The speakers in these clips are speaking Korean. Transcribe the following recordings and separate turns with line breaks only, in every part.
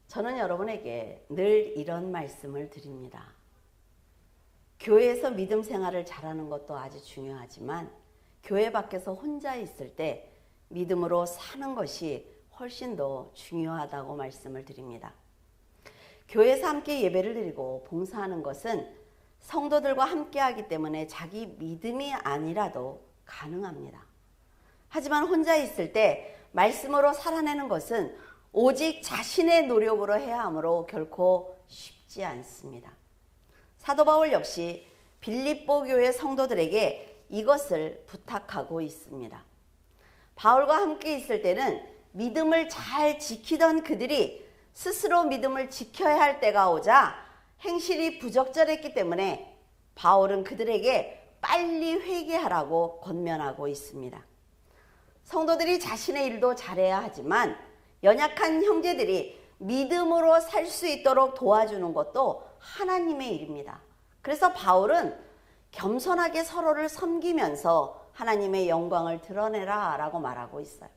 저는 여러분에게 늘 이런 말씀을 드립니다. 교회에서 믿음 생활을 잘하는 것도 아주 중요하지만 교회 밖에서 혼자 있을 때 믿음으로 사는 것이 훨씬 더 중요하다고 말씀을 드립니다. 교회에서 함께 예배를 드리고 봉사하는 것은 성도들과 함께 하기 때문에 자기 믿음이 아니라도 가능합니다. 하지만 혼자 있을 때 말씀으로 살아내는 것은 오직 자신의 노력으로 해야 하므로 결코 쉽지 않습니다. 사도 바울 역시 빌립보 교회 성도들에게 이것을 부탁하고 있습니다. 바울과 함께 있을 때는 믿음을 잘 지키던 그들이 스스로 믿음을 지켜야 할 때가 오자 행실이 부적절했기 때문에 바울은 그들에게 빨리 회개하라고 권면하고 있습니다. 성도들이 자신의 일도 잘해야 하지만 연약한 형제들이 믿음으로 살 수 있도록 도와주는 것도 하나님의 일입니다. 그래서 바울은 겸손하게 서로를 섬기면서 하나님의 영광을 드러내라 라고 말하고 있어요.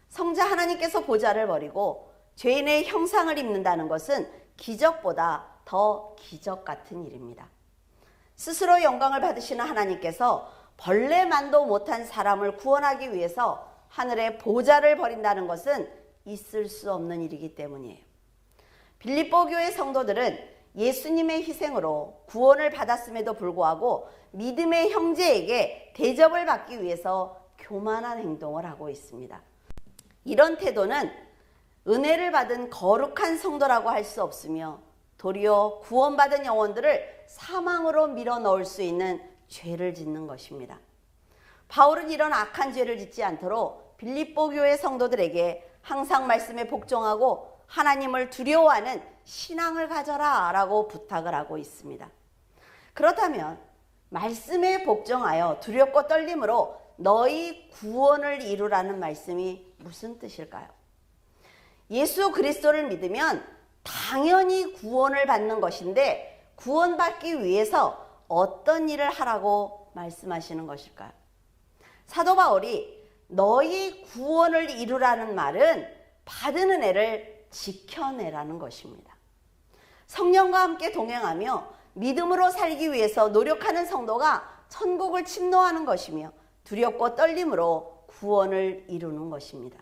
성자 하나님께서 보좌를 버리고 죄인의 형상을 입는다는 것은 기적보다 더 기적 같은 일입니다. 스스로 영광을 받으시는 하나님께서 벌레만도 못한 사람을 구원하기 위해서 하늘의 보좌를 버린다는 것은 있을 수 없는 일이기 때문이에요. 빌립보 교회 성도들은 예수님의 희생으로 구원을 받았음에도 불구하고 믿음의 형제에게 대접을 받기 위해서 교만한 행동을 하고 있습니다. 이런 태도는 은혜를 받은 거룩한 성도라고 할 수 없으며 도리어 구원받은 영혼들을 사망으로 밀어넣을 수 있는 죄를 짓는 것입니다. 바울은 이런 악한 죄를 짓지 않도록 빌립보 교회 성도들에게 항상 말씀에 복종하고 하나님을 두려워하는 신앙을 가져라 라고 부탁을 하고 있습니다. 그렇다면 말씀에 복종하여 두렵고 떨림으로 너희 구원을 이루라는 말씀이 무슨 뜻일까요? 예수 그리스도를 믿으면 당연히 구원을 받는 것인데 구원받기 위해서 어떤 일을 하라고 말씀하시는 것일까요? 사도 바울이 너희 구원을 이루라는 말은 받은 은혜를 지켜내라는 것입니다. 성령과 함께 동행하며 믿음으로 살기 위해서 노력하는 성도가 천국을 침노하는 것이며 두렵고 떨림으로 구원을 이루는 것입니다.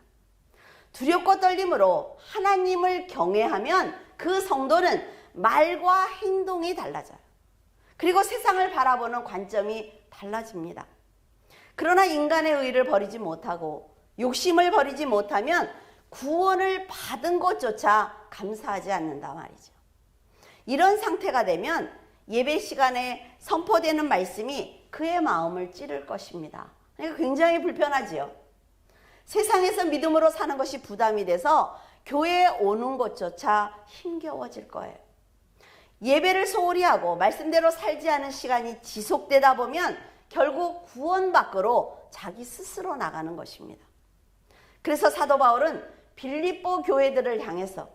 두렵고 떨림으로 하나님을 경외하면 그 성도는 말과 행동이 달라져요. 그리고 세상을 바라보는 관점이 달라집니다. 그러나 인간의 의를 버리지 못하고 욕심을 버리지 못하면 구원을 받은 것조차 감사하지 않는다 말이죠. 이런 상태가 되면 예배 시간에 선포되는 말씀이 그의 마음을 찌를 것입니다. 그러니까 굉장히 불편하지요. 세상에서 믿음으로 사는 것이 부담이 돼서 교회에 오는 것조차 힘겨워질 거예요. 예배를 소홀히 하고 말씀대로 살지 않은 시간이 지속되다 보면 결국 구원 밖으로 자기 스스로 나가는 것입니다. 그래서 사도 바울은 빌립보 교회들을 향해서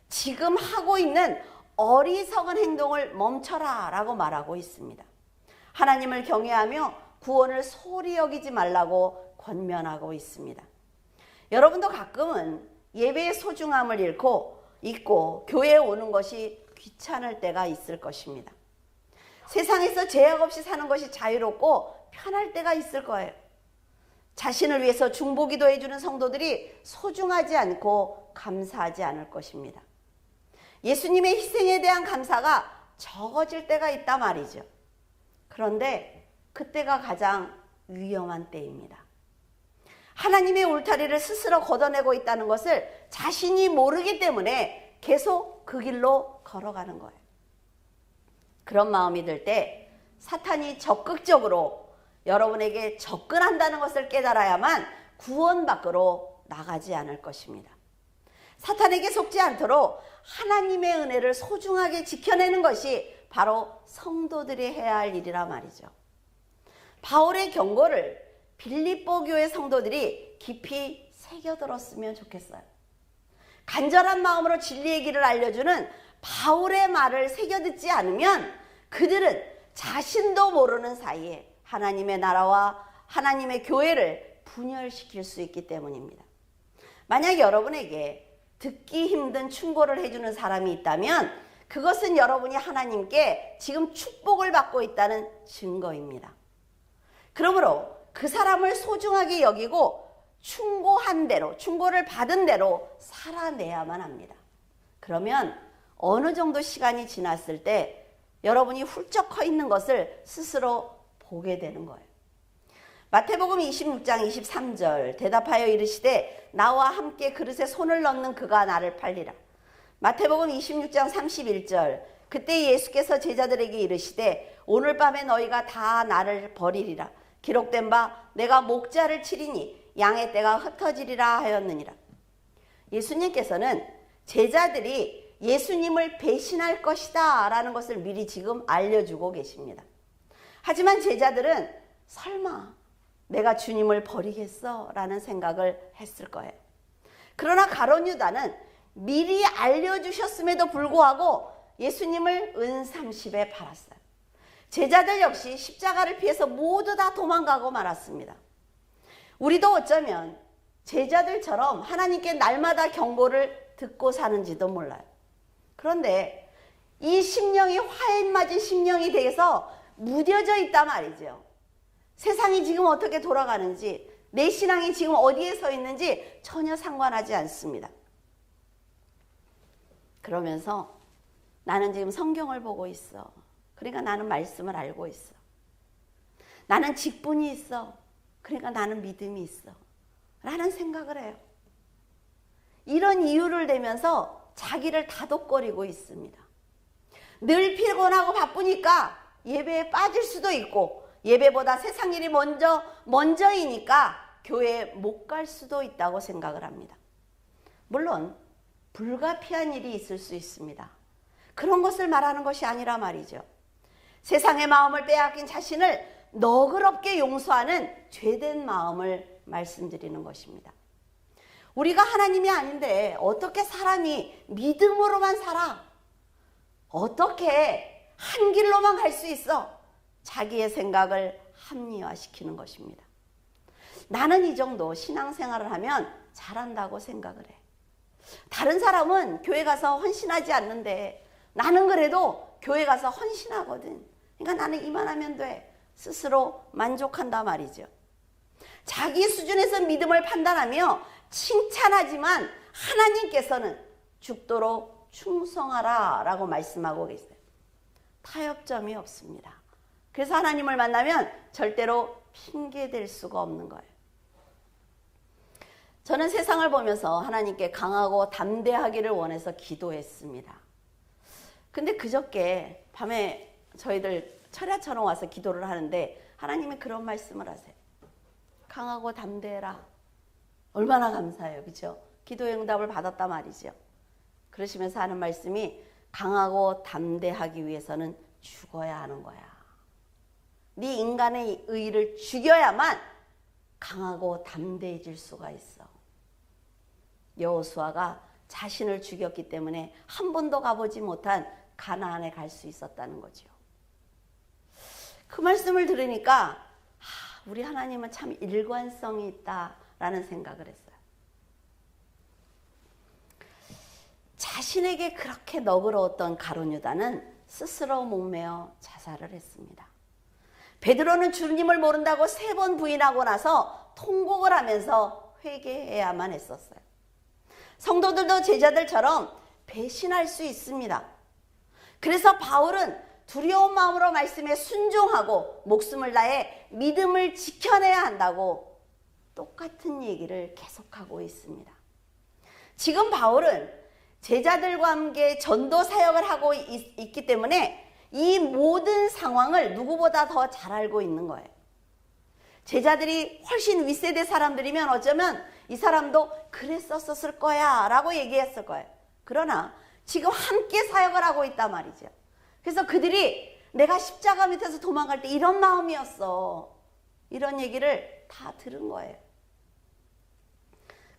지금 하고 있는 어리석은 행동을 멈춰라 라고 말하고 있습니다. 하나님을 경외하며 구원을 소홀히 여기지 말라고 권면하고 있습니다. 여러분도 가끔은 예배의 소중함을 잊고 교회에 오는 것이 귀찮을 때가 있을 것입니다. 세상에서 제약 없이 사는 것이 자유롭고 편할 때가 있을 거예요. 자신을 위해서 중보기도 해주는 성도들이 소중하지 않고 감사하지 않을 것입니다. 예수님의 희생에 대한 감사가 적어질 때가 있단 말이죠. 그런데 그때가 가장 위험한 때입니다. 하나님의 울타리를 스스로 걷어내고 있다는 것을 자신이 모르기 때문에 계속 그 길로 걸어가는 거예요. 그런 마음이 들 때 사탄이 적극적으로 여러분에게 접근한다는 것을 깨달아야만 구원 밖으로 나가지 않을 것입니다. 사탄에게 속지 않도록 하나님의 은혜를 소중하게 지켜내는 것이 바로 성도들이 해야 할 일이라 말이죠. 바울의 경고를 빌립보 교회 성도들이 깊이 새겨들었으면 좋겠어요. 간절한 마음으로 진리의 길을 알려주는 바울의 말을 새겨듣지 않으면 그들은 자신도 모르는 사이에 하나님의 나라와 하나님의 교회를 분열시킬 수 있기 때문입니다. 만약 여러분에게 듣기 힘든 충고를 해주는 사람이 있다면 그것은 여러분이 하나님께 지금 축복을 받고 있다는 증거입니다. 그러므로 그 사람을 소중하게 여기고 충고한 대로, 충고를 받은 대로 살아내야만 합니다. 그러면 어느 정도 시간이 지났을 때 여러분이 훌쩍 커 있는 것을 스스로 보게 되는 거예요. 마태복음 26장 23절 대답하여 이르시되 나와 함께 그릇에 손을 넣는 그가 나를 팔리라. 마태복음 26장 31절 그때 예수께서 제자들에게 이르시되 오늘 밤에 너희가 다 나를 버리리라. 기록된 바 내가 목자를 치리니 양의 떼가 흩어지리라 하였느니라. 예수님께서는 제자들이 예수님을 배신할 것이다 라는 것을 미리 지금 알려주고 계십니다. 하지만 제자들은 설마 내가 주님을 버리겠어? 라는 생각을 했을 거예요. 그러나 가룟 유다는 미리 알려주셨음에도 불구하고 예수님을 은30에 팔았어요. 제자들 역시 십자가를 피해서 모두 다 도망가고 말았습니다. 우리도 어쩌면 제자들처럼 하나님께 날마다 경고를 듣고 사는지도 몰라요. 그런데 이 심령이 화인 맞은 심령이 돼서 무뎌져 있단 말이죠. 세상이 지금 어떻게 돌아가는지, 내 신앙이 지금 어디에 서 있는지 전혀 상관하지 않습니다. 그러면서 나는 지금 성경을 보고 있어. 그러니까 나는 말씀을 알고 있어. 나는 직분이 있어. 그러니까 나는 믿음이 있어. 라는 생각을 해요. 이런 이유를 대면서 자기를 다독거리고 있습니다. 늘 피곤하고 바쁘니까 예배에 빠질 수도 있고 예배보다 세상 일이 먼저이니까 교회에 못 갈 수도 있다고 생각을 합니다. 물론 불가피한 일이 있을 수 있습니다. 그런 것을 말하는 것이 아니라 말이죠. 세상의 마음을 빼앗긴 자신을 너그럽게 용서하는 죄된 마음을 말씀드리는 것입니다. 우리가 하나님이 아닌데 어떻게 사람이 믿음으로만 살아? 어떻게 한 길로만 갈 수 있어? 자기의 생각을 합리화시키는 것입니다. 나는 이 정도 신앙생활을 하면 잘한다고 생각을 해. 다른 사람은 교회 가서 헌신하지 않는데 나는 그래도 교회 가서 헌신하거든. 그러니까 나는 이만하면 돼. 스스로 만족한다 말이죠. 자기 수준에서 믿음을 판단하며 칭찬하지만 하나님께서는 죽도록 충성하라 라고 말씀하고 계세요. 타협점이 없습니다. 그래서 하나님을 만나면 절대로 핑계댈 수가 없는 거예요. 저는 세상을 보면서 하나님께 강하고 담대하기를 원해서 기도했습니다. 근데 그저께 밤에 저희들 철야처럼 와서 기도를 하는데 하나님이 그런 말씀을 하세요. 강하고 담대해라. 얼마나 감사해요. 그렇죠? 기도의 응답을 받았단 말이죠. 그러시면서 하는 말씀이 강하고 담대하기 위해서는 죽어야 하는 거야. 네 인간의 의를 죽여야만 강하고 담대해질 수가 있어. 여호수아가 자신을 죽였기 때문에 한 번도 가보지 못한 가나안에 갈 수 있었다는 거죠. 그 말씀을 들으니까 우리 하나님은 참 일관성이 있다라는 생각을 했어요. 자신에게 그렇게 너그러웠던 가룟 유다는 스스로 목매어 자살을 했습니다. 베드로는 주님을 모른다고 3번 부인하고 나서 통곡을 하면서 회개해야만 했었어요. 성도들도 제자들처럼 배신할 수 있습니다. 그래서 바울은 두려운 마음으로 말씀에 순종하고 목숨을 다해 믿음을 지켜내야 한다고 똑같은 얘기를 계속하고 있습니다. 지금 바울은 제자들과 함께 전도 사역을 하고 있기 때문에 이 모든 상황을 누구보다 더 잘 알고 있는 거예요. 제자들이 훨씬 윗세대 사람들이면 어쩌면 이 사람도 그랬었을 거야 라고 얘기했을 거예요. 그러나 지금 함께 사역을 하고 있단 말이죠. 그래서 그들이 내가 십자가 밑에서 도망갈 때 이런 마음이었어. 이런 얘기를 다 들은 거예요.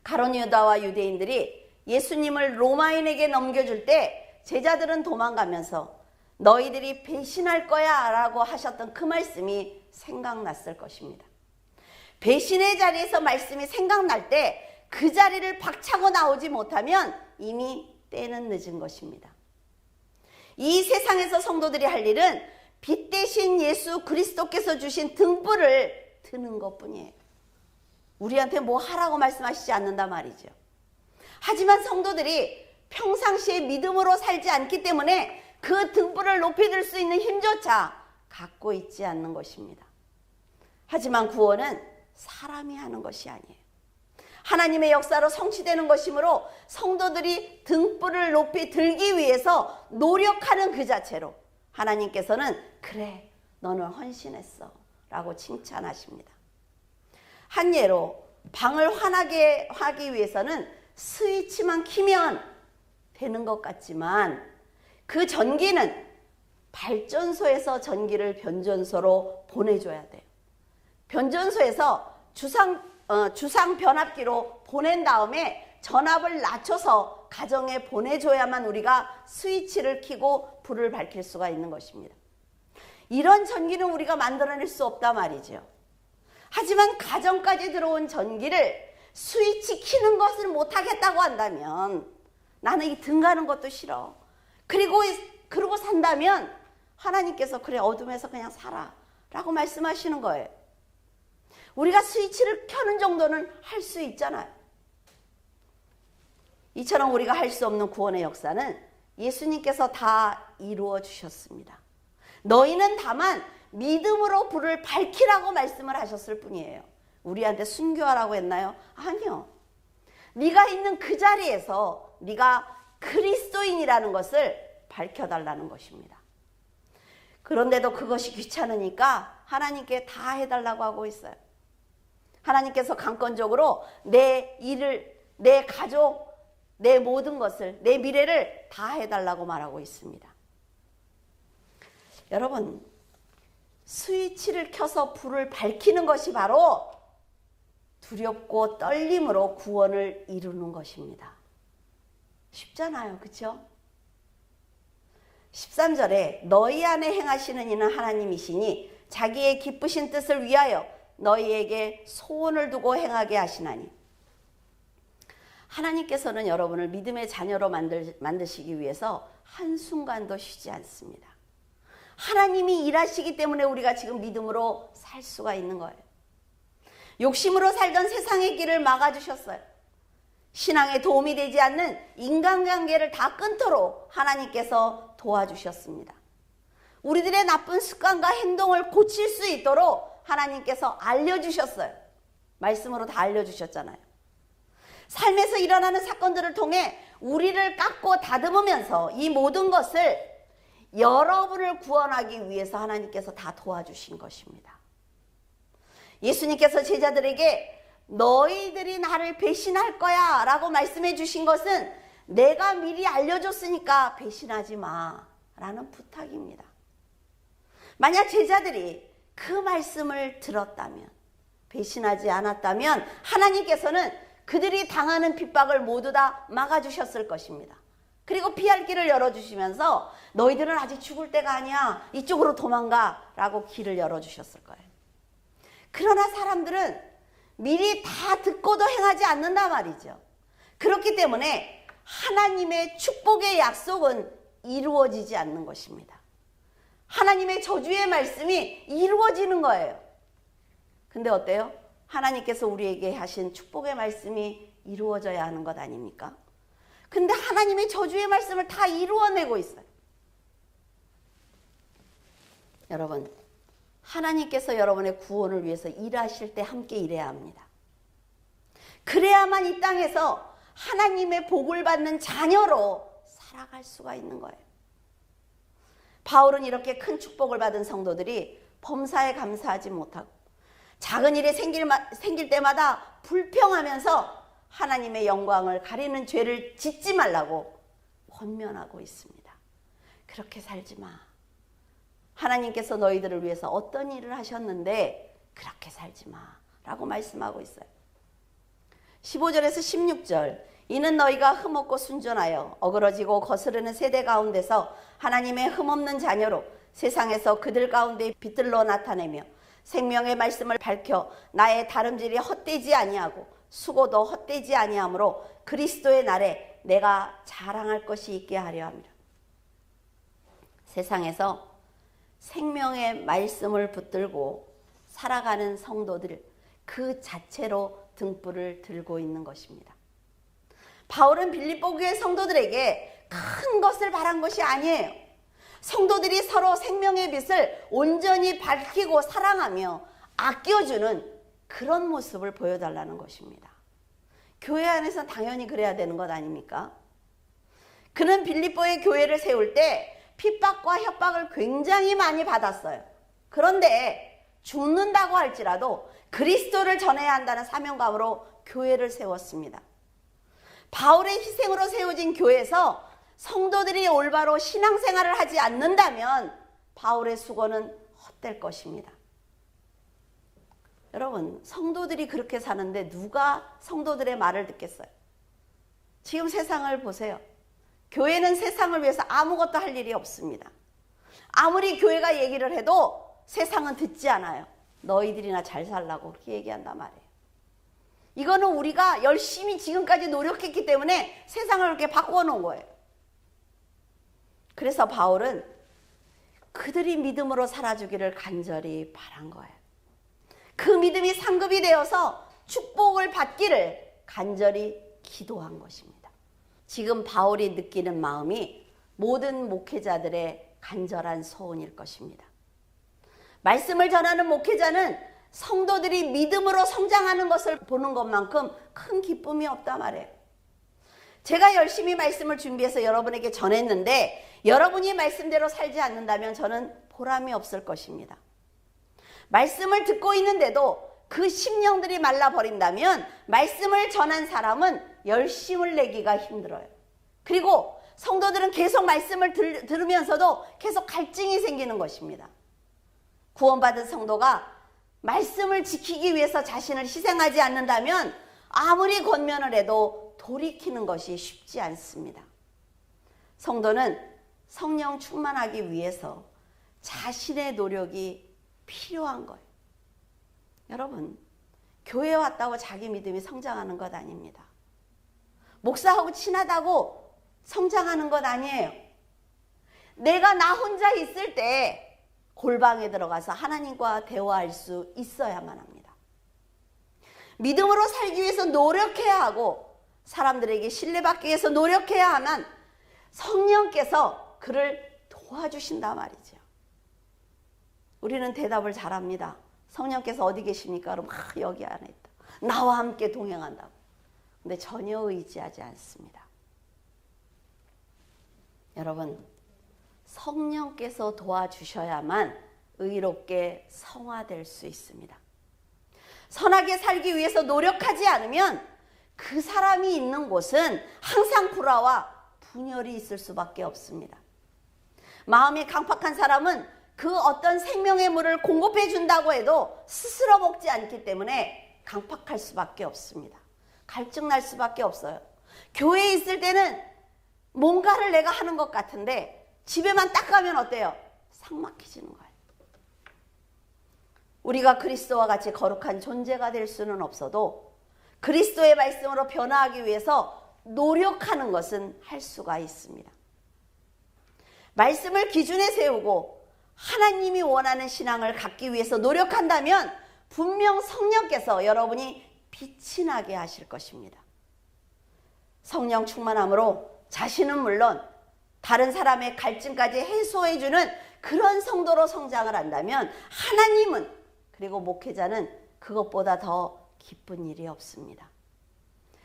가룟 유다와 유대인들이 예수님을 로마인에게 넘겨줄 때 제자들은 도망가면서 너희들이 배신할 거야 라고 하셨던 그 말씀이 생각났을 것입니다. 배신의 자리에서 말씀이 생각날 때 그 자리를 박차고 나오지 못하면 이미 때는 늦은 것입니다. 이 세상에서 성도들이 할 일은 빛 대신 예수 그리스도께서 주신 등불을 드는 것뿐이에요. 우리한테 뭐 하라고 말씀하시지 않는단 말이죠. 하지만 성도들이 평상시에 믿음으로 살지 않기 때문에 그 등불을 높이 들 수 있는 힘조차 갖고 있지 않는 것입니다. 하지만 구원은 사람이 하는 것이 아니에요. 하나님의 역사로 성취되는 것이므로 성도들이 등불을 높이 들기 위해서 노력하는 그 자체로 하나님께서는 그래 너는 헌신했어 라고 칭찬하십니다. 한 예로 방을 환하게 하기 위해서는 스위치만 키면 되는 것 같지만 그 전기는 발전소에서 전기를 변전소로 보내줘야 돼요. 변전소에서 주상 변압기로 보낸 다음에 전압을 낮춰서 가정에 보내줘야만 우리가 스위치를 켜고 불을 밝힐 수가 있는 것입니다. 이런 전기는 우리가 만들어낼 수 없단 말이죠. 하지만 가정까지 들어온 전기를 스위치 켜는 것을 못하겠다고 한다면 나는 이 등 가는 것도 싫어. 그러고 산다면 하나님께서 그래 어둠에서 그냥 살아 라고 말씀하시는 거예요. 우리가 스위치를 켜는 정도는 할 수 있잖아요. 이처럼 우리가 할 수 없는 구원의 역사는 예수님께서 다 이루어 주셨습니다. 너희는 다만 믿음으로 불을 밝히라고 말씀을 하셨을 뿐이에요. 우리한테 순교하라고 했나요? 아니요. 네가 있는 그 자리에서 네가 그리스도인이라는 것을 밝혀달라는 것입니다. 그런데도 그것이 귀찮으니까 하나님께 다 해달라고 하고 있어요. 하나님께서 강권적으로 내 일을, 내 가족, 내 모든 것을, 내 미래를 다 해달라고 말하고 있습니다. 여러분, 스위치를 켜서 불을 밝히는 것이 바로 두렵고 떨림으로 구원을 이루는 것입니다. 쉽잖아요. 그렇죠? 13절에 너희 안에 행하시는 이는 하나님이시니 자기의 기쁘신 뜻을 위하여 너희에게 소원을 두고 행하게 하시나니. 하나님께서는 여러분을 믿음의 자녀로 만드시기 위해서 한순간도 쉬지 않습니다. 하나님이 일하시기 때문에 우리가 지금 믿음으로 살 수가 있는 거예요. 욕심으로 살던 세상의 길을 막아주셨어요. 신앙에 도움이 되지 않는 인간관계를 다 끊도록 하나님께서 도와주셨습니다. 우리들의 나쁜 습관과 행동을 고칠 수 있도록 하나님께서 알려주셨어요. 말씀으로 다 알려주셨잖아요. 삶에서 일어나는 사건들을 통해 우리를 깎고 다듬으면서 이 모든 것을 여러분을 구원하기 위해서 하나님께서 다 도와주신 것입니다. 예수님께서 제자들에게 너희들이 나를 배신할 거야 라고 말씀해 주신 것은 내가 미리 알려줬으니까 배신하지 마 라는 부탁입니다. 만약 제자들이 그 말씀을 들었다면, 배신하지 않았다면 하나님께서는 그들이 당하는 핍박을 모두 다 막아주셨을 것입니다. 그리고 피할 길을 열어주시면서 너희들은 아직 죽을 때가 아니야, 이쪽으로 도망가 라고 길을 열어주셨을 거예요. 그러나 사람들은 미리 다 듣고도 행하지 않는단 말이죠. 그렇기 때문에 하나님의 축복의 약속은 이루어지지 않는 것입니다. 하나님의 저주의 말씀이 이루어지는 거예요. 근데 어때요? 하나님께서 우리에게 하신 축복의 말씀이 이루어져야 하는 것 아닙니까? 근데 하나님의 저주의 말씀을 다 이루어내고 있어요. 여러분, 하나님께서 여러분의 구원을 위해서 일하실 때 함께 일해야 합니다. 그래야만 이 땅에서 하나님의 복을 받는 자녀로 살아갈 수가 있는 거예요. 바울은 이렇게 큰 축복을 받은 성도들이 범사에 감사하지 못하고 작은 일이 생길 때마다 불평하면서 하나님의 영광을 가리는 죄를 짓지 말라고 권면하고 있습니다. 그렇게 살지 마. 하나님께서 너희들을 위해서 어떤 일을 하셨는데 그렇게 살지 마 라고 말씀하고 있어요. 15절에서 16절, 이는 너희가 흠없고 순전하여 어그러지고 거스르는 세대 가운데서 하나님의 흠없는 자녀로 세상에서 그들 가운데 빛들로 나타내며 생명의 말씀을 밝혀 나의 다름질이 헛되지 아니하고 수고도 헛되지 아니하므로 그리스도의 날에 내가 자랑할 것이 있게 하려 함이라. 세상에서 생명의 말씀을 붙들고 살아가는 성도들 그 자체로 등불을 들고 있는 것입니다. 바울은 빌립보 교회 성도들에게 큰 것을 바란 것이 아니에요. 성도들이 서로 생명의 빛을 온전히 밝히고 사랑하며 아껴주는 그런 모습을 보여달라는 것입니다. 교회 안에서 당연히 그래야 되는 것 아닙니까? 그는 빌립보의 교회를 세울 때 핍박과 협박을 굉장히 많이 받았어요. 그런데 죽는다고 할지라도 그리스도를 전해야 한다는 사명감으로 교회를 세웠습니다. 바울의 희생으로 세워진 교회에서 성도들이 올바로 신앙생활을 하지 않는다면 바울의 수고는 헛될 것입니다. 여러분, 성도들이 그렇게 사는데 누가 성도들의 말을 듣겠어요? 지금 세상을 보세요. 교회는 세상을 위해서 아무것도 할 일이 없습니다. 아무리 교회가 얘기를 해도 세상은 듣지 않아요. 너희들이나 잘 살라고 그렇게 얘기한단 말이에요. 이거는 우리가 열심히 지금까지 노력했기 때문에 세상을 그렇게 바꿔놓은 거예요. 그래서 바울은 그들이 믿음으로 살아주기를 간절히 바란 거예요. 그 믿음이 상급이 되어서 축복을 받기를 간절히 기도한 것입니다. 지금 바울이 느끼는 마음이 모든 목회자들의 간절한 소원일 것입니다. 말씀을 전하는 목회자는 성도들이 믿음으로 성장하는 것을 보는 것만큼 큰 기쁨이 없단 말이에요. 제가 열심히 말씀을 준비해서 여러분에게 전했는데 여러분이 말씀대로 살지 않는다면 저는 보람이 없을 것입니다. 말씀을 듣고 있는데도 그 심령들이 말라버린다면 말씀을 전한 사람은 열심을 내기가 힘들어요. 그리고 성도들은 계속 말씀을 들으면서도 계속 갈증이 생기는 것입니다. 구원받은 성도가 말씀을 지키기 위해서 자신을 희생하지 않는다면 아무리 권면을 해도 돌이키는 것이 쉽지 않습니다. 성도는 성령 충만하기 위해서 자신의 노력이 필요한 거예요. 여러분, 교회에 왔다고 자기 믿음이 성장하는 것 아닙니다. 목사하고 친하다고 성장하는 것 아니에요. 내가 나 혼자 있을 때 골방에 들어가서 하나님과 대화할 수 있어야만 합니다. 믿음으로 살기 위해서 노력해야 하고 사람들에게 신뢰받기 위해서 노력해야 하면 성령께서 그를 도와주신단 말이죠. 우리는 대답을 잘합니다. 성령께서 어디 계십니까? 그럼 여기 안에 있다. 나와 함께 동행한다고. 근데 전혀 의지하지 않습니다. 여러분, 성령께서 도와주셔야만 의롭게 성화될 수 있습니다. 선하게 살기 위해서 노력하지 않으면 그 사람이 있는 곳은 항상 불화와 분열이 있을 수밖에 없습니다. 마음이 강팍한 사람은 그 어떤 생명의 물을 공급해 준다고 해도 스스로 먹지 않기 때문에 강팍할 수밖에 없습니다. 갈증 날 수밖에 없어요. 교회에 있을 때는 뭔가를 내가 하는 것 같은데 집에만 딱 가면 어때요? 삭 막히지는 거예요. 우리가 그리스도와 같이 거룩한 존재가 될 수는 없어도 그리스도의 말씀으로 변화하기 위해서 노력하는 것은 할 수가 있습니다. 말씀을 기준에 세우고 하나님이 원하는 신앙을 갖기 위해서 노력한다면 분명 성령께서 여러분이 빛이 나게 하실 것입니다. 성령 충만함으로 자신은 물론 다른 사람의 갈증까지 해소해주는 그런 성도로 성장을 한다면 하나님은 그리고 목회자는 그것보다 더 기쁜 일이 없습니다.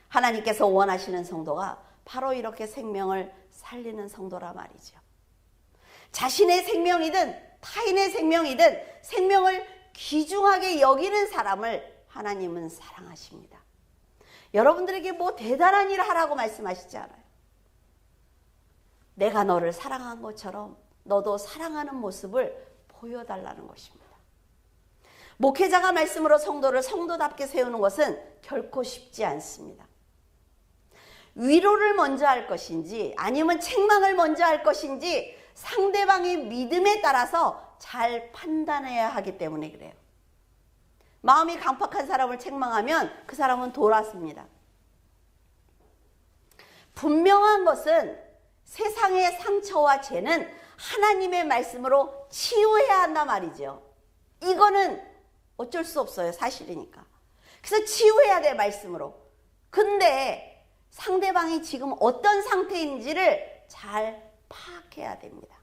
하나님께서 원하시는 성도가 바로 이렇게 생명을 살리는 성도라 말이죠. 자신의 생명이든 타인의 생명이든 생명을 귀중하게 여기는 사람을 하나님은 사랑하십니다. 여러분들에게 뭐 대단한 일을 하라고 말씀하시지 않아요. 내가 너를 사랑한 것처럼 너도 사랑하는 모습을 보여달라는 것입니다. 목회자가 말씀으로 성도를 성도답게 세우는 것은 결코 쉽지 않습니다. 위로를 먼저 할 것인지 아니면 책망을 먼저 할 것인지 상대방의 믿음에 따라서 잘 판단해야 하기 때문에 그래요. 마음이 강팍한 사람을 책망하면 그 사람은 돌아섭니다. 분명한 것은 세상의 상처와 죄는 하나님의 말씀으로 치유해야 한단 말이죠. 이거는 어쩔 수 없어요. 사실이니까. 그래서 치유해야 돼, 말씀으로. 근데 상대방이 지금 어떤 상태인지를 잘 파악해야 됩니다.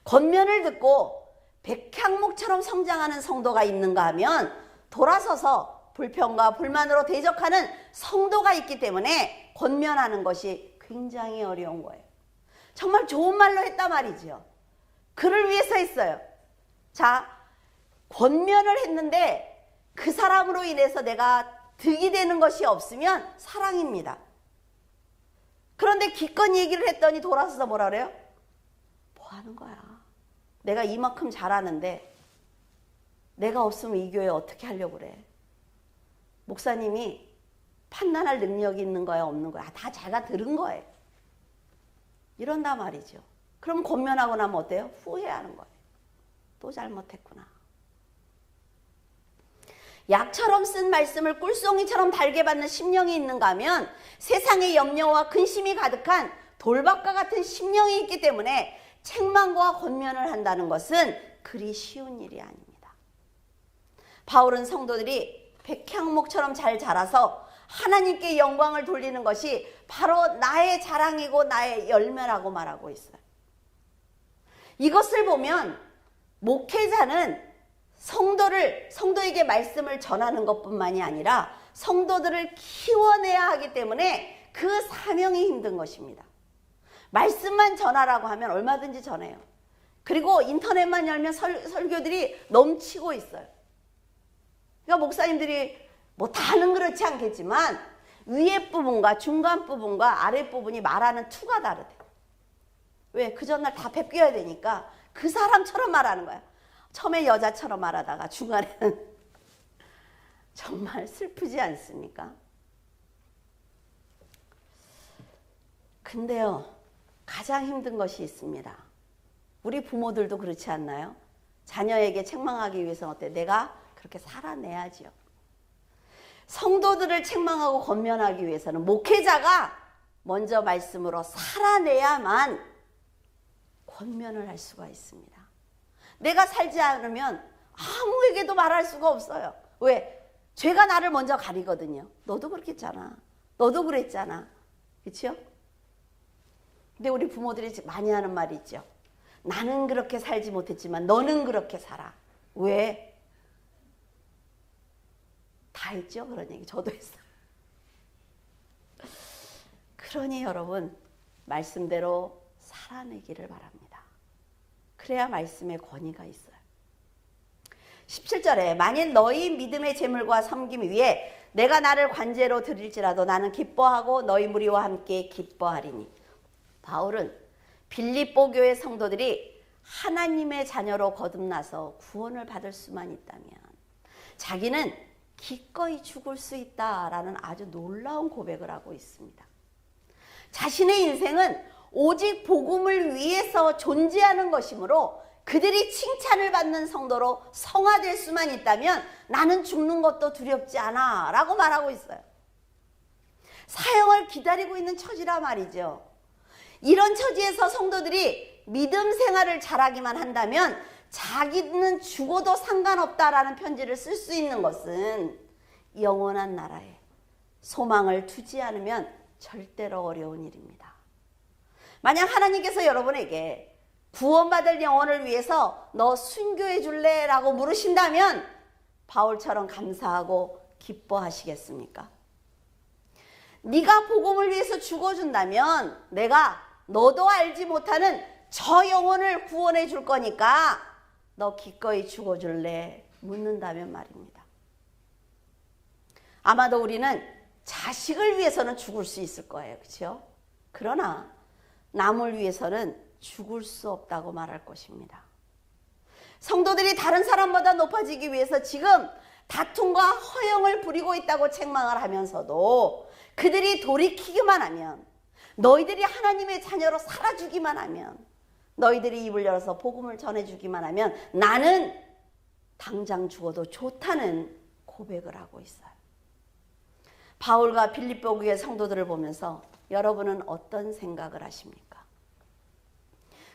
권면을 듣고 백향목처럼 성장하는 성도가 있는가 하면 돌아서서 불평과 불만으로 대적하는 성도가 있기 때문에 권면하는 것이 굉장히 어려운 거예요. 정말 좋은 말로 했단 말이죠. 그를 위해서 했어요. 자, 권면을 했는데 그 사람으로 인해서 내가 득이 되는 것이 없으면 사랑입니다. 그런데 기껏 얘기를 했더니 돌아서서 뭐라 그래요? 뭐 하는 거야? 내가 이만큼 잘하는데 내가 없으면 이 교회 어떻게 하려고 그래? 목사님이 판단할 능력이 있는 거야, 없는 거야? 다 자기가 들은 거예요. 이런단 말이죠. 그럼 권면하고 나면 어때요? 후회하는 거예요. 또 잘못했구나. 약처럼 쓴 말씀을 꿀송이처럼 달게 받는 심령이 있는가 하면 세상의 염려와 근심이 가득한 돌박과 같은 심령이 있기 때문에 책망과 권면을 한다는 것은 그리 쉬운 일이 아닙니다. 바울은 성도들이 백향목처럼 잘 자라서 하나님께 영광을 돌리는 것이 바로 나의 자랑이고 나의 열매라고 말하고 있어요. 이것을 보면 목회자는 성도에게 말씀을 전하는 것뿐만이 아니라 성도들을 키워내야 하기 때문에 그 사명이 힘든 것입니다. 말씀만 전하라고 하면 얼마든지 전해요. 그리고 인터넷만 열면 설교들이 넘치고 있어요. 그러니까 목사님들이 뭐 다는 그렇지 않겠지만 위에 부분과 중간 부분과 아래 부분이 말하는 투가 다르대요. 왜? 그 전날 다 베껴야 되니까 그 사람처럼 말하는 거야. 처음에 여자처럼 말하다가 중간에는 정말 슬프지 않습니까? 근데요, 가장 힘든 것이 있습니다. 우리 부모들도 그렇지 않나요? 자녀에게 책망하기 위해서는 어때? 내가 그렇게 살아내야지요. 성도들을 책망하고 권면하기 위해서는 목회자가 먼저 말씀으로 살아내야만 권면을 할 수가 있습니다. 내가 살지 않으면 아무에게도 말할 수가 없어요. 왜? 죄가 나를 먼저 가리거든요. 너도 그렇겠잖아. 너도 그랬잖아. 그렇죠? 근데 우리 부모들이 많이 하는 말이 있죠. 나는 그렇게 살지 못했지만 너는 그렇게 살아. 왜? 다 했죠? 그런 얘기 저도 했어요. 그러니 여러분 말씀대로 살아내기를 바랍니다. 그래야 말씀의 권위가 있어요. 17절에 만일 너희 믿음의 재물과 섬김 위에 내가 나를 관제로 드릴지라도 나는 기뻐하고 너희 무리와 함께 기뻐하리니. 바울은 빌립보 교회 성도들이 하나님의 자녀로 거듭나서 구원을 받을 수만 있다면 자기는 기꺼이 죽을 수 있다라는 아주 놀라운 고백을 하고 있습니다. 자신의 인생은 오직 복음을 위해서 존재하는 것이므로 그들이 칭찬을 받는 성도로 성화될 수만 있다면 나는 죽는 것도 두렵지 않아 라고 말하고 있어요. 사형을 기다리고 있는 처지라 말이죠. 이런 처지에서 성도들이 믿음 생활을 잘하기만 한다면 자기는 죽어도 상관없다라는 편지를 쓸 수 있는 것은 영원한 나라에 소망을 두지 않으면 절대로 어려운 일입니다. 만약 하나님께서 여러분에게 구원받을 영혼을 위해서 너 순교해 줄래? 라고 물으신다면 바울처럼 감사하고 기뻐하시겠습니까? 네가 복음을 위해서 죽어준다면 내가 너도 알지 못하는 저 영혼을 구원해 줄 거니까 너 기꺼이 죽어줄래? 묻는다면 말입니다. 아마도 우리는 자식을 위해서는 죽을 수 있을 거예요. 그렇죠? 그러나 남을 위해서는 죽을 수 없다고 말할 것입니다. 성도들이 다른 사람보다 높아지기 위해서 지금 다툼과 허영을 부리고 있다고 책망을 하면서도 그들이 돌이키기만 하면, 너희들이 하나님의 자녀로 살아주기만 하면, 너희들이 입을 열어서 복음을 전해주기만 하면 나는 당장 죽어도 좋다는 고백을 하고 있어요. 바울과 빌립보 교회 성도들을 보면서 여러분은 어떤 생각을 하십니까?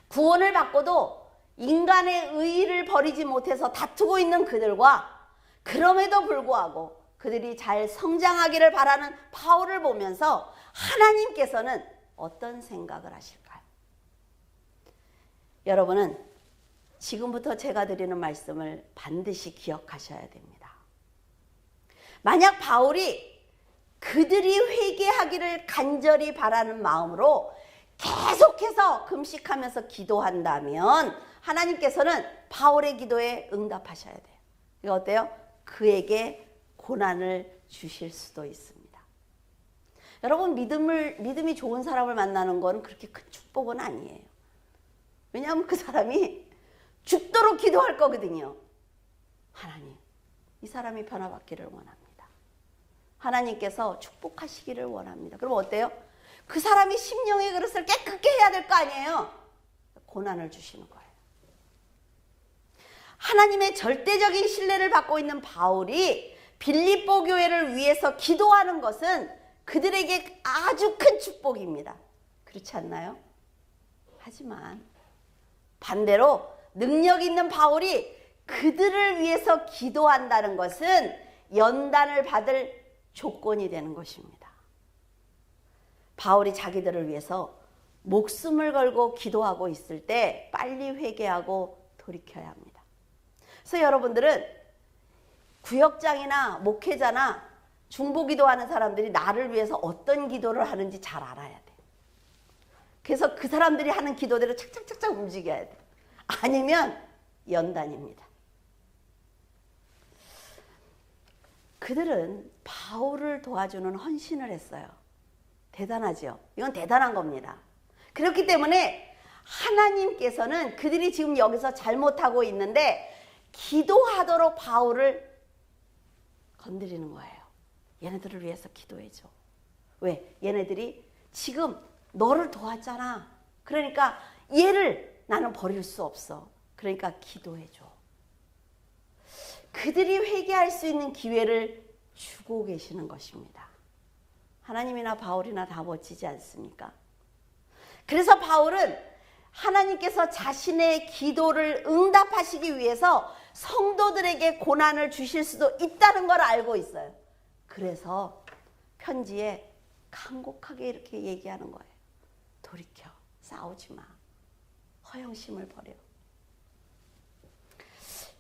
구원을 받고도 인간의 의의를 버리지 못해서 다투고 있는 그들과 그럼에도 불구하고 그들이 잘 성장하기를 바라는 바울을 보면서 하나님께서는 어떤 생각을 하실까요? 여러분은 지금부터 제가 드리는 말씀을 반드시 기억하셔야 됩니다. 만약 바울이 그들이 회개하기를 간절히 바라는 마음으로 계속해서 금식하면서 기도한다면 하나님께서는 바울의 기도에 응답하셔야 돼요. 이거 어때요? 그에게 고난을 주실 수도 있습니다. 여러분, 믿음이 좋은 사람을 만나는 건 그렇게 큰 축복은 아니에요. 왜냐하면 그 사람이 죽도록 기도할 거거든요. 하나님, 이 사람이 변화받기를 원합니다. 하나님께서 축복하시기를 원합니다. 그럼 어때요? 그 사람이 심령의 그릇을 깨끗게 해야 될 거 아니에요? 고난을 주시는 거예요. 하나님의 절대적인 신뢰를 받고 있는 바울이 빌립보 교회를 위해서 기도하는 것은 그들에게 아주 큰 축복입니다. 그렇지 않나요? 하지만 반대로 능력 있는 바울이 그들을 위해서 기도한다는 것은 연단을 받을 조건이 되는 것입니다. 바울이 자기들을 위해서 목숨을 걸고 기도하고 있을 때 빨리 회개하고 돌이켜야 합니다. 그래서 여러분들은 구역장이나 목회자나 중보기도하는 사람들이 나를 위해서 어떤 기도를 하는지 잘 알아야 돼요. 그래서 그 사람들이 하는 기도대로 착착착착 움직여야 돼요. 아니면 연단입니다. 그들은 바울을 도와주는 헌신을 했어요. 대단하죠? 이건 대단한 겁니다. 그렇기 때문에 하나님께서는 그들이 지금 여기서 잘못하고 있는데 기도하도록 바울을 건드리는 거예요. 얘네들을 위해서 기도해줘. 왜? 얘네들이 지금 너를 도왔잖아. 그러니까 얘를 나는 버릴 수 없어. 그러니까 기도해줘. 그들이 회개할 수 있는 기회를 주고 계시는 것입니다. 하나님이나 바울이나 다 멋지지 않습니까? 그래서 바울은 하나님께서 자신의 기도를 응답하시기 위해서 성도들에게 고난을 주실 수도 있다는 걸 알고 있어요. 그래서 편지에 간곡하게 이렇게 얘기하는 거예요. 돌이켜, 싸우지 마. 허영심을 버려.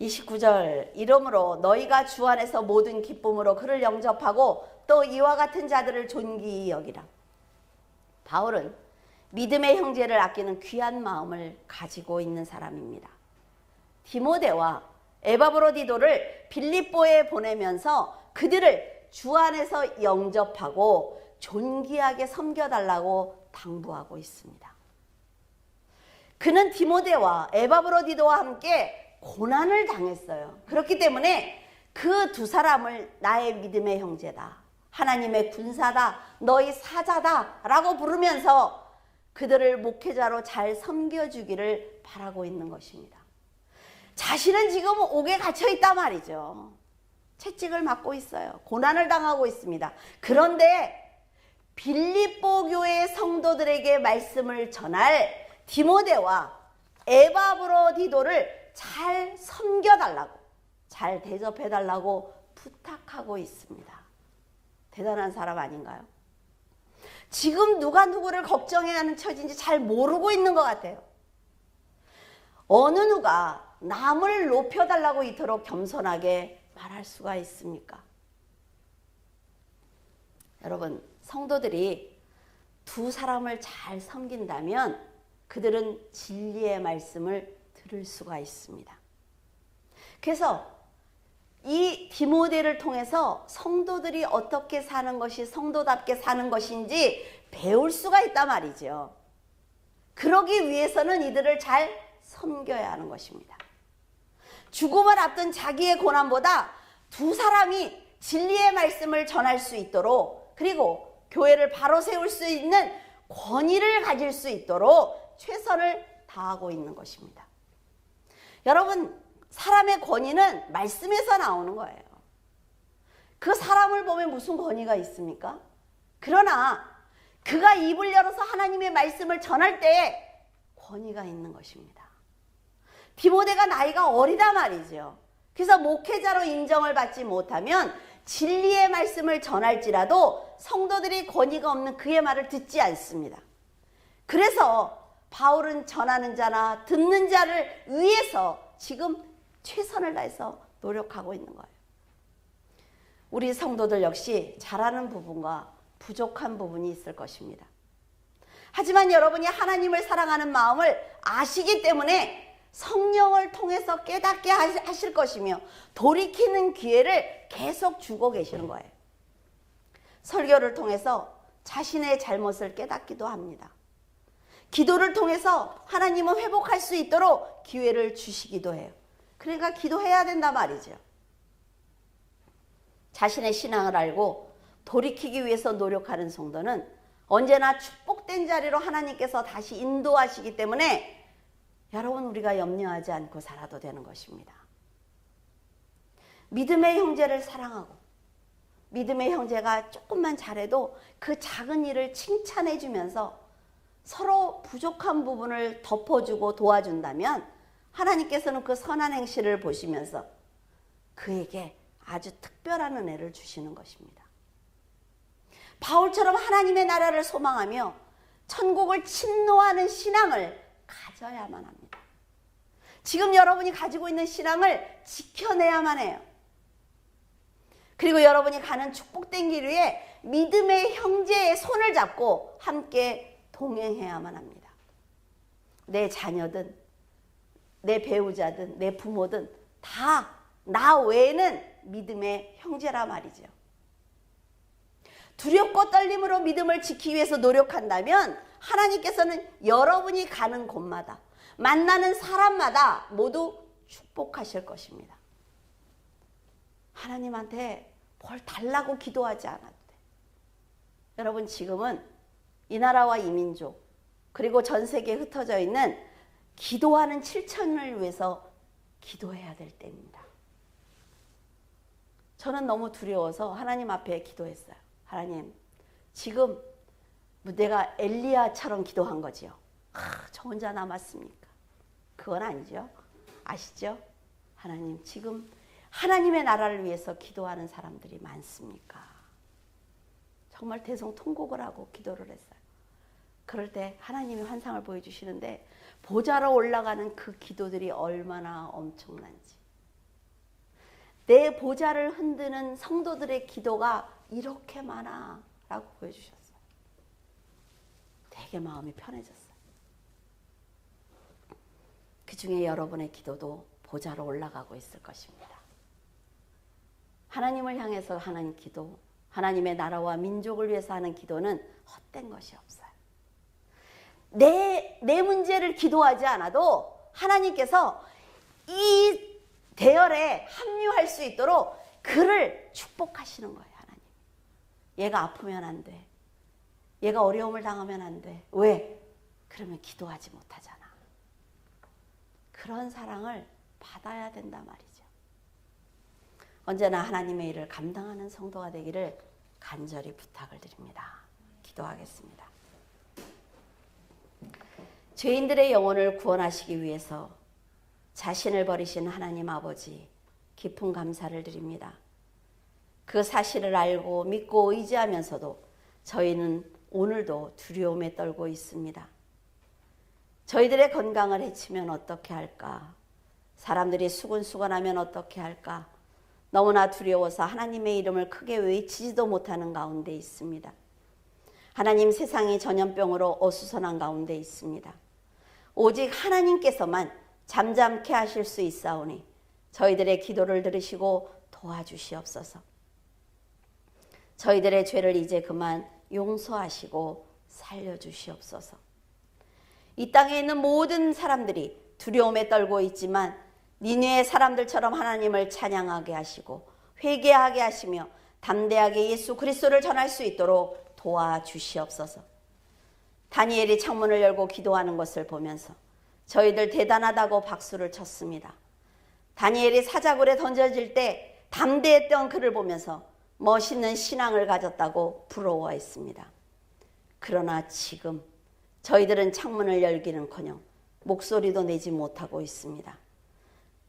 29절, 이러므로 너희가 주 안에서 모든 기쁨으로 그를 영접하고 또 이와 같은 자들을 존귀히 여기라. 바울은 믿음의 형제를 아끼는 귀한 마음을 가지고 있는 사람입니다. 디모데와 에바브로디도를 빌립보에 보내면서 그들을 주 안에서 영접하고 존귀하게 섬겨달라고 당부하고 있습니다. 그는 디모데와 에바브로디도와 함께 고난을 당했어요. 그렇기 때문에 그 두 사람을 나의 믿음의 형제다, 하나님의 군사다, 너희 사자다 라고 부르면서 그들을 목회자로 잘 섬겨주기를 바라고 있는 것입니다. 자신은 지금 옥에 갇혀 있단 말이죠. 채찍을 맞고 있어요. 고난을 당하고 있습니다. 그런데 빌립보 교회 성도들에게 말씀을 전할 디모데와 에바브로디도를 잘 섬겨달라고, 잘 대접해달라고 부탁하고 있습니다. 대단한 사람 아닌가요? 지금 누가 누구를 걱정해야 하는 처지인지 잘 모르고 있는 것 같아요. 어느 누가 남을 높여달라고 이토록 겸손하게 말할 수가 있습니까? 여러분, 성도들이 두 사람을 잘 섬긴다면 그들은 진리의 말씀을 들을 수가 있습니다. 그래서 이 디모데를 통해서 성도들이 어떻게 사는 것이 성도답게 사는 것인지 배울 수가 있단 말이죠. 그러기 위해서는 이들을 잘 섬겨야 하는 것입니다. 죽음을 앞둔 자기의 고난보다 두 사람이 진리의 말씀을 전할 수 있도록, 그리고 교회를 바로 세울 수 있는 권위를 가질 수 있도록 최선을 다하고 있는 것입니다. 여러분, 사람의 권위는 말씀에서 나오는 거예요. 그 사람을 보면 무슨 권위가 있습니까? 그러나 그가 입을 열어서 하나님의 말씀을 전할 때 권위가 있는 것입니다. 디모데가 나이가 어리다 말이죠. 그래서 목회자로 인정을 받지 못하면 진리의 말씀을 전할지라도 성도들이 권위가 없는 그의 말을 듣지 않습니다. 그래서 바울은 전하는 자나 듣는 자를 위해서 지금 최선을 다해서 노력하고 있는 거예요. 우리 성도들 역시 잘하는 부분과 부족한 부분이 있을 것입니다. 하지만 여러분이 하나님을 사랑하는 마음을 아시기 때문에 성령을 통해서 깨닫게 하실 것이며 돌이키는 기회를 계속 주고 계시는 거예요. 설교를 통해서 자신의 잘못을 깨닫기도 합니다. 기도를 통해서 하나님은 회복할 수 있도록 기회를 주시기도 해요. 그러니까 기도해야 된단 말이죠. 자신의 신앙을 알고 돌이키기 위해서 노력하는 성도는 언제나 축복된 자리로 하나님께서 다시 인도하시기 때문에 여러분, 우리가 염려하지 않고 살아도 되는 것입니다. 믿음의 형제를 사랑하고 믿음의 형제가 조금만 잘해도 그 작은 일을 칭찬해 주면서 서로 부족한 부분을 덮어주고 도와준다면 하나님께서는 그 선한 행실을 보시면서 그에게 아주 특별한 은혜를 주시는 것입니다. 바울처럼 하나님의 나라를 소망하며 천국을 침노하는 신앙을 가져야만 합니다. 지금 여러분이 가지고 있는 신앙을 지켜내야만 해요. 그리고 여러분이 가는 축복된 길 위에 믿음의 형제의 손을 잡고 함께 동행해야만 합니다. 내 자녀든 내 배우자든 내 부모든 다 나 외에는 믿음의 형제라 말이죠. 두렵고 떨림으로 믿음을 지키기 위해서 노력한다면 하나님께서는 여러분이 가는 곳마다 만나는 사람마다 모두 축복하실 것입니다. 하나님한테 뭘 달라고 기도하지 않아도 돼. 여러분, 지금은 이 나라와 이 민족 그리고 전 세계에 흩어져 있는 기도하는 7천을 위해서 기도해야 될 때입니다. 저는 너무 두려워서 하나님 앞에 기도했어요. 하나님, 지금 내가 엘리야처럼 기도한 거지요. 저 혼자 남았습니까? 그건 아니죠. 아시죠? 하나님, 지금 하나님의 나라를 위해서 기도하는 사람들이 많습니까? 정말 대성통곡을 하고 기도를 했어요. 그럴 때 하나님이 환상을 보여주시는데 보좌로 올라가는 그 기도들이 얼마나 엄청난지, 내 보좌를 흔드는 성도들의 기도가 이렇게 많아 라고 보여주셨어요. 되게 마음이 편해졌어요. 그 중에 여러분의 기도도 보좌로 올라가고 있을 것입니다. 하나님을 향해서 하는 기도, 하나님의 나라와 민족을 위해서 하는 기도는 헛된 것이 없어요. 내 문제를 기도하지 않아도 하나님께서 이 대열에 합류할 수 있도록 그를 축복하시는 거예요. 하나님, 얘가 아프면 안 돼. 얘가 어려움을 당하면 안 돼. 왜? 그러면 기도하지 못하잖아. 그런 사랑을 받아야 된단 말이죠. 언제나 하나님의 일을 감당하는 성도가 되기를 간절히 부탁을 드립니다. 기도하겠습니다. 죄인들의 영혼을 구원하시기 위해서 자신을 버리신 하나님 아버지, 깊은 감사를 드립니다. 그 사실을 알고 믿고 의지하면서도 저희는 오늘도 두려움에 떨고 있습니다. 저희들의 건강을 해치면 어떻게 할까? 사람들이 수근수근하면 어떻게 할까? 너무나 두려워서 하나님의 이름을 크게 외치지도 못하는 가운데 있습니다. 하나님, 세상이 전염병으로 어수선한 가운데 있습니다. 오직 하나님께서만 잠잠케 하실 수 있사오니 저희들의 기도를 들으시고 도와주시옵소서. 저희들의 죄를 이제 그만 용서하시고 살려주시옵소서. 이 땅에 있는 모든 사람들이 두려움에 떨고 있지만 니느웨 사람들처럼 하나님을 찬양하게 하시고 회개하게 하시며 담대하게 예수 그리스도를 전할 수 있도록 도와주시옵소서. 다니엘이 창문을 열고 기도하는 것을 보면서 저희들 대단하다고 박수를 쳤습니다. 다니엘이 사자굴에 던져질 때 담대했던 그를 보면서 멋있는 신앙을 가졌다고 부러워했습니다. 그러나 지금 저희들은 창문을 열기는커녕 목소리도 내지 못하고 있습니다.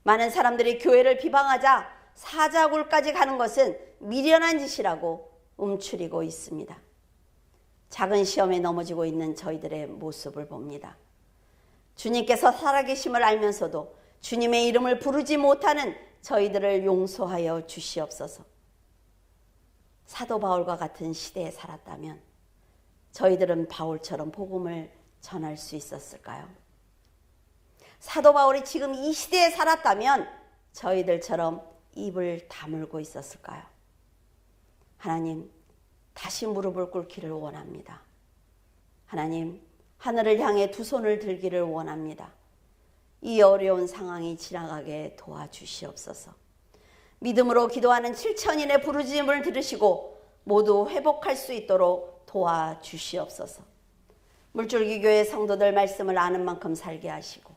많은 사람들이 교회를 비방하자 사자굴까지 가는 것은 미련한 짓이라고 움츠리고 있습니다. 작은 시험에 넘어지고 있는 저희들의 모습을 봅니다. 주님께서 살아계심을 알면서도 주님의 이름을 부르지 못하는 저희들을 용서하여 주시옵소서. 사도 바울과 같은 시대에 살았다면 저희들은 바울처럼 복음을 전할 수 있었을까요? 사도 바울이 지금 이 시대에 살았다면 저희들처럼 입을 다물고 있었을까요? 하나님, 다시 무릎을 꿇기를 원합니다. 하나님, 하늘을 향해 두 손을 들기를 원합니다. 이 어려운 상황이 지나가게 도와주시옵소서. 믿음으로 기도하는 7,000인의 부르짖음을 들으시고 모두 회복할 수 있도록 도와주시옵소서. 물줄기 교회 성도들 말씀을 아는 만큼 살게 하시고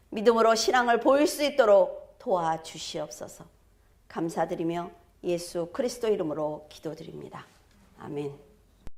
믿음으로 신앙을 보일 수 있도록 도와주시옵소서. 감사드리며 예수 그리스도 이름으로 기도드립니다. 아멘.